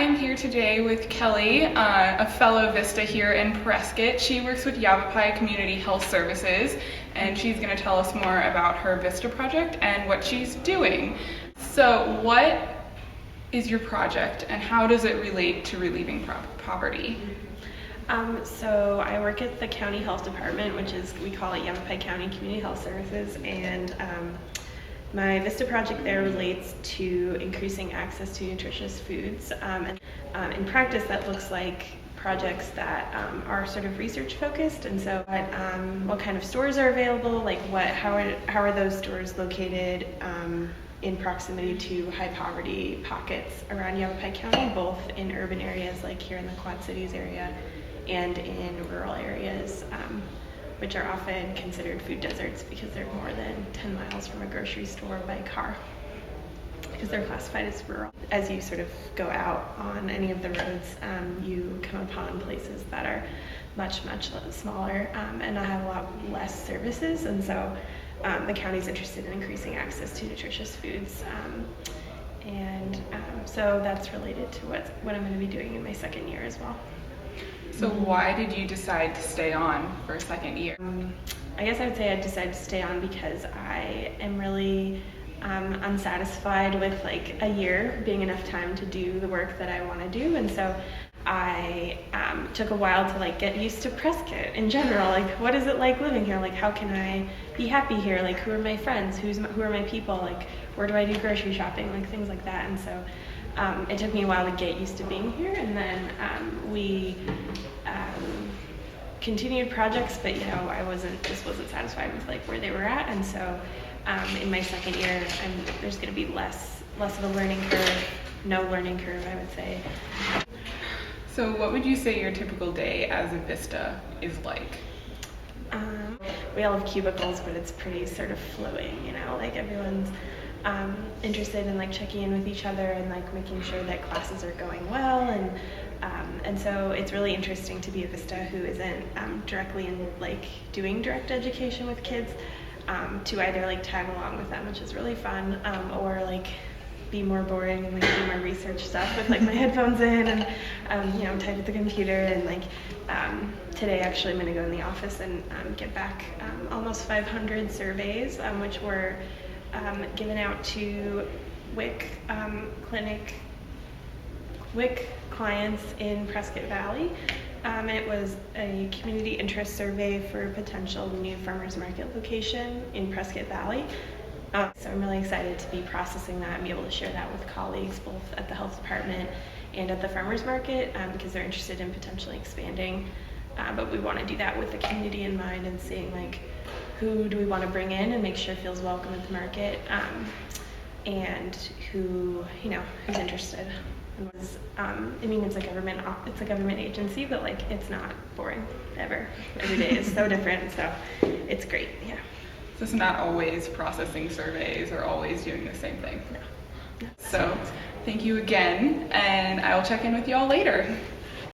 am here today with Kelley, a fellow VISTA here in Prescott. She works with Yavapai Community Health Services, and she's going to tell us more about her VISTA project and what she's doing. So what is your project and how does it relate to relieving poverty? So I work at the county health department, which is, we call it Yavapai County Community Health Services, and my VISTA project there relates to increasing access to nutritious foods. In practice, that looks like projects that are sort of research focused, and so what kind of stores are available, like how are those stores located in proximity to high poverty pockets around Yavapai County, both in urban areas like here in the Quad Cities area and in rural areas, which are often considered food deserts because they're more than 10 miles from a grocery store by car, because they're classified as rural. As you sort of go out on any of the roads, you come upon places that are much smaller and have a lot less services, and so the county's interested in increasing access to nutritious foods. So that's related to what I'm going to be doing in my second year as well. So why did you decide to stay on for a second year? I guess I would say I decided to stay on because I am really unsatisfied with like a year being enough time to do the work that I want to do, and so I took a while to like get used to Prescott in general. Like, what is it like living here? Like, how can I be happy here? Like, who are my friends? Who are my people? Like, where do I do grocery shopping? Like, things like that. And so it took me a while to get used to being here, and then we continued projects, but just wasn't satisfied with like where they were at, and so in my second year, there's going to be less of a learning curve, no learning curve, I would say. So what would you say your typical day as a VISTA is like? We all have cubicles, but it's pretty sort of flowing, like everyone's interested in like checking in with each other and like making sure that classes are going well, and so it's really interesting to be a VISTA who isn't directly in like doing direct education with kids, to either like tag along with them, which is really fun, or like be more boring and like do more research stuff with like my headphones in and type at the computer, and like today actually I'm going to go in the office and get back almost 500 surveys, which were given out to WIC clients in Prescott Valley. It was a community interest survey for a potential new farmers market location in Prescott Valley. So I'm really excited to be processing that and be able to share that with colleagues both at the health department and at the farmers market, because they're interested in potentially expanding. But we want to do that with the community in mind and seeing like who do we want to bring in and make sure feels welcome at the market, and who's interested. It's a government agency, but like it's not boring ever. Every day is so different, so it's great. Yeah. So it's not always processing surveys or always doing the same thing. No. So thank you again, and I will check in with you all later.